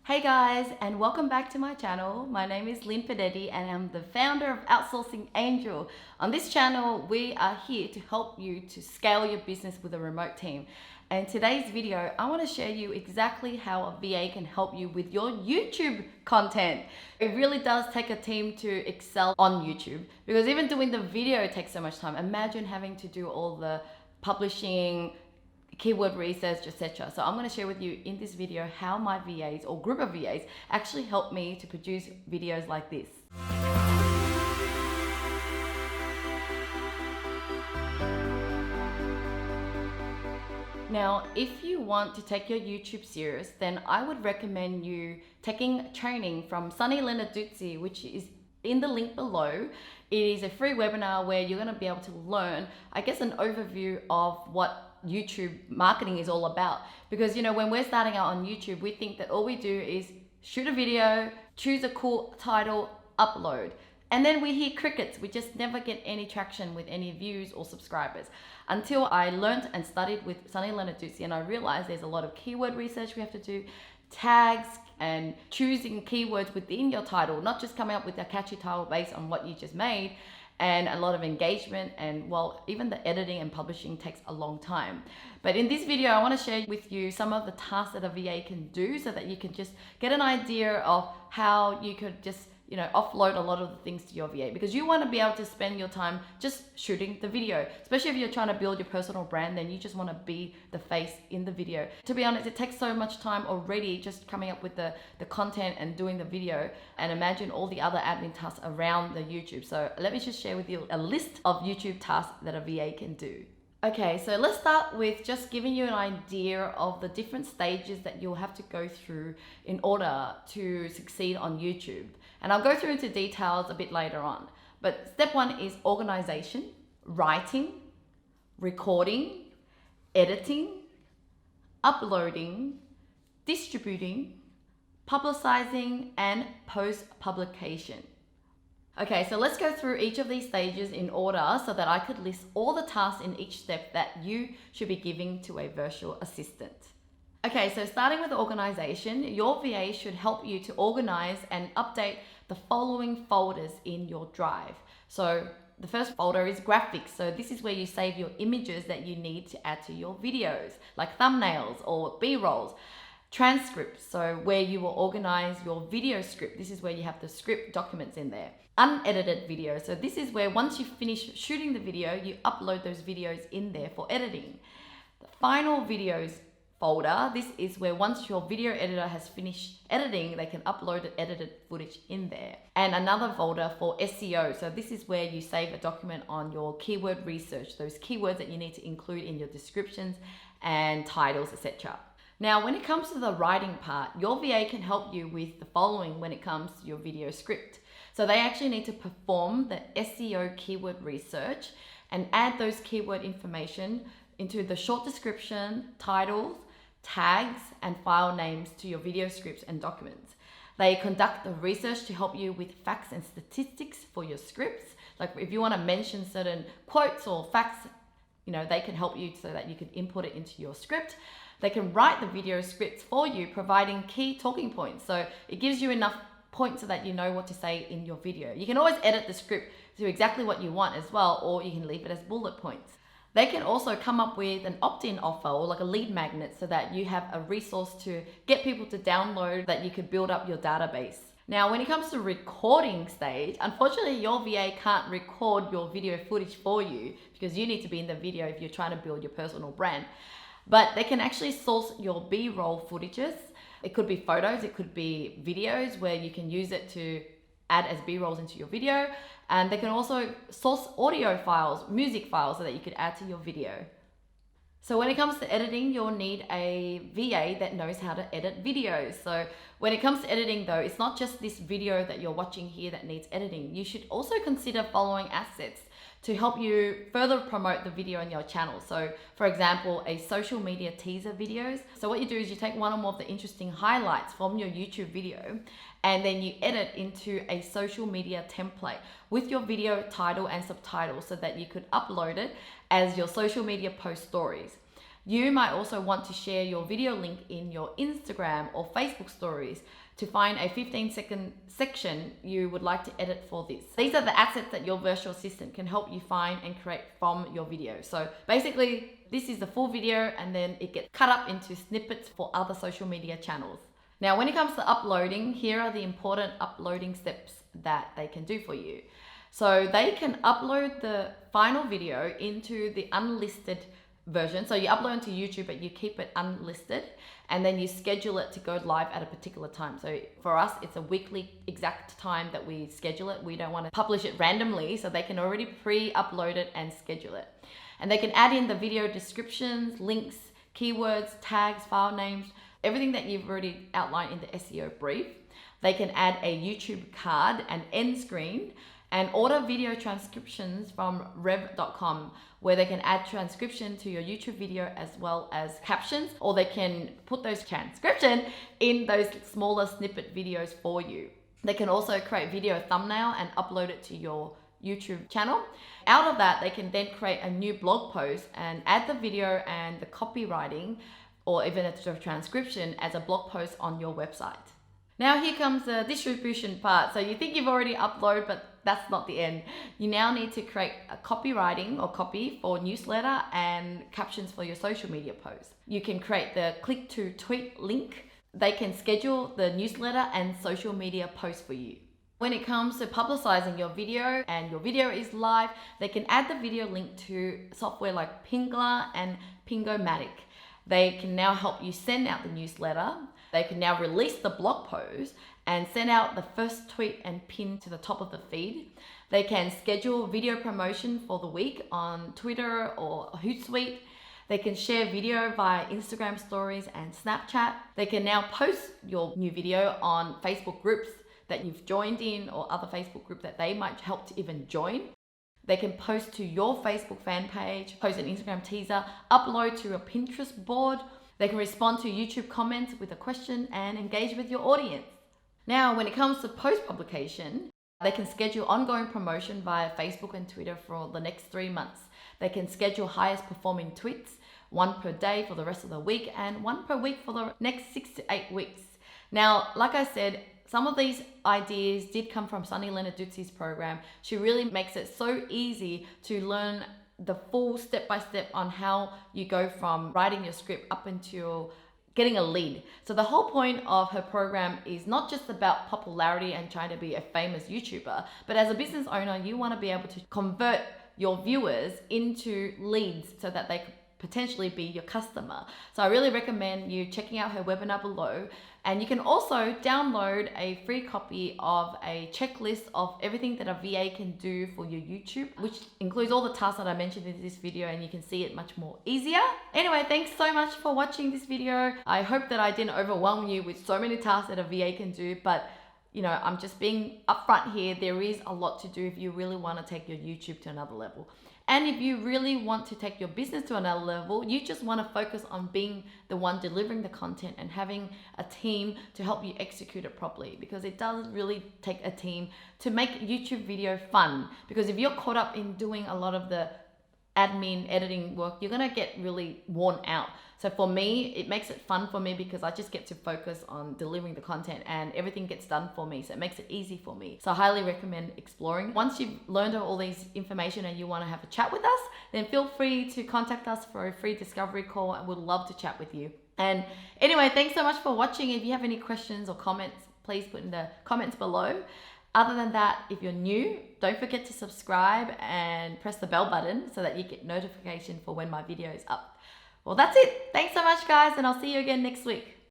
Hey guys, and welcome back to my channel. My name is Linh Podetti and I'm the founder of Outsourcing Angel. On this channel, we are here to help you to scale your business with a remote team. And in today's video, I want to share you exactly how a VA can help you with your YouTube content. It really does take a team to excel on YouTube because even doing the video takes so much time. Imagine having to do all the publishing, keyword research, etc. So I'm going to share with you in this video how my VAs or group of VAs actually help me to produce videos like this. Now, if you want to take your YouTube serious, then I would recommend you taking training from Lenarduzzi, which is in the link below. It is a free webinar where you're going to be able to learn, I guess, an overview of what YouTube marketing is all about. Because when we're starting out on YouTube, we think that all we do is shoot a video, choose a cool title, upload, and then we hear crickets. We just never get any traction with any views or subscribers. Until I learned and studied with Lenarduzzi, and I realized there's a lot of keyword research we have to do, tags, and choosing keywords within your title, not just coming up with a catchy title based on what you just made, and a lot of engagement, and well, even the editing and publishing takes a long time. But in this video, I want to share with you some of the tasks that a VA can do so that you can just get an idea of how you could just offload a lot of the things to your VA, because you want to be able to spend your time just shooting the video. Especially if you're trying to build your personal brand, then you just want to be the face in the video. To be honest, it takes so much time already just coming up with the content and doing the video, and imagine all the other admin tasks around the YouTube. So let me just share with you a list of YouTube tasks that a VA can do. Okay, so let's start with just giving you an idea of the different stages that you'll have to go through in order to succeed on YouTube. And I'll go through into details a bit later on. But step one is organization, writing, recording, editing, uploading, distributing, publicizing, and post-publication. Okay, so let's go through each of these stages in order so that I could list all the tasks in each step that you should be giving to a virtual assistant. Okay, so starting with organization, your VA should help you to organize and update the following folders in your drive. So the first folder is graphics. So this is where you save your images that you need to add to your videos, like thumbnails or B-rolls. Transcripts, so where you will organize your video script. This is where you have the script documents in there. Unedited video, so this is where once you finish shooting the video, you upload those videos in there for editing. The final videos folder, this is where once your video editor has finished editing, they can upload the edited footage in there. And another folder for SEO, so this is where you save a document on your keyword research, those keywords that you need to include in your descriptions and titles, etc. Now, when it comes to the writing part, your VA can help you with the following when it comes to your video script. So they actually need to perform the SEO keyword research and add those keyword information into the short description, titles, tags, and file names to your video scripts and documents. They conduct the research to help you with facts and statistics for your scripts. Like if you want to mention certain quotes or facts, they can help you so that you can input it into your script. They can write the video scripts for you, providing key talking points. So it gives you enough points so that you know what to say in your video. You can always edit the script to exactly what you want as well, or you can leave it as bullet points. They can also come up with an opt-in offer or like a lead magnet so that you have a resource to get people to download, that you could build up your database. Now, when it comes to recording stage, unfortunately, your VA can't record your video footage for you because you need to be in the video if you're trying to build your personal brand. But they can actually source your B-roll footages. It could be photos, it could be videos where you can use it to add as B-rolls into your video. And they can also source audio files, music files, so that you could add to your video. So when it comes to editing, you'll need a VA that knows how to edit videos. So when it comes to editing though, it's not just this video that you're watching here that needs editing. You should also consider following assets to help you further promote the video on your channel. So for example, a social media teaser videos. So what you do is you take one or more of the interesting highlights from your YouTube video and then you edit into a social media template with your video title and subtitles so that you could upload it as your social media post stories. You might also want to share your video link in your Instagram or Facebook stories to find a 15-second section you would like to edit for this. These are the assets that your virtual assistant can help you find and create from your video. So basically, this is the full video and then it gets cut up into snippets for other social media channels. Now, when it comes to uploading, here are the important uploading steps that they can do for you. So they can upload the final video into the unlisted version. So you upload to YouTube, but you keep it unlisted, and then you schedule it to go live at a particular time. So for us, it's a weekly exact time that we schedule it. We don't want to publish it randomly, so they can already pre-upload it and schedule it. And they can add in the video descriptions, links, keywords, tags, file names, everything that you've already outlined in the SEO brief. They can add a YouTube card and end screen, and order video transcriptions from rev.com, where they can add transcription to your YouTube video as well as captions, or they can put those transcription in those smaller snippet videos for you. They can also create video thumbnail and upload it to your YouTube channel. Out of that, they can then create a new blog post and add the video and the copywriting, or even a transcription as a blog post on your website. Now here comes the distribution part. So you think you've already uploaded, but that's not the end. You now need to create a copywriting or copy for newsletter and captions for your social media posts. You can create the click to tweet link. They can schedule the newsletter and social media posts for you. When it comes to publicizing your video and your video is live, they can add the video link to software like Pingler and Pingomatic. They can now help you send out the newsletter. They can now release the blog post and send out the first tweet and pin to the top of the feed. They can schedule video promotion for the week on Twitter or Hootsuite. They can share video via Instagram stories and Snapchat. They can now post your new video on Facebook groups that you've joined in, or other Facebook group that they might help to even join. They can post to your Facebook fan page, post an Instagram teaser, upload to a Pinterest board. They can respond to YouTube comments with a question and engage with your audience. Now, when it comes to post-publication, they can schedule ongoing promotion via Facebook and Twitter for the next 3 months. They can schedule highest performing tweets, 1 per day for the rest of the week and 1 per week for the next 6 to 8 weeks. Now, like I said, some of these ideas did come from Sunny Lenarduzzi's program. She really makes it so easy to learn the full step-by-step on how you go from writing your script up until getting a lead. So the whole point of her program is not just about popularity and trying to be a famous YouTuber, but as a business owner, you want to be able to convert your viewers into leads so that they could potentially be your customer. So I really recommend you checking out her webinar below. And you can also download a free copy of a checklist of everything that a VA can do for your YouTube, which includes all the tasks that I mentioned in this video, and you can see it much more easier. Anyway, thanks so much for watching this video. I hope that I didn't overwhelm you with so many tasks that a VA can do, but you know, I'm just being upfront here. There is a lot to do if you really want to take your YouTube to another level. And if you really want to take your business to another level, you just want to focus on being the one delivering the content and having a team to help you execute it properly, because it does really take a team to make YouTube video fun. Because if you're caught up in doing a lot of the admin editing work, you're going to get really worn out. So for me, it makes it fun for me because I just get to focus on delivering the content and everything gets done for me. So it makes it easy for me. So I highly recommend exploring. Once you've learned all these information and you want to have a chat with us, then feel free to contact us for a free discovery call, and we'd love to chat with you. And anyway, thanks so much for watching. If you have any questions or comments, please put in the comments below. Other than that, if you're new, don't forget to subscribe and press the bell button so that you get notification for when my video is up. Well, that's it. Thanks so much, guys, and I'll see you again next week.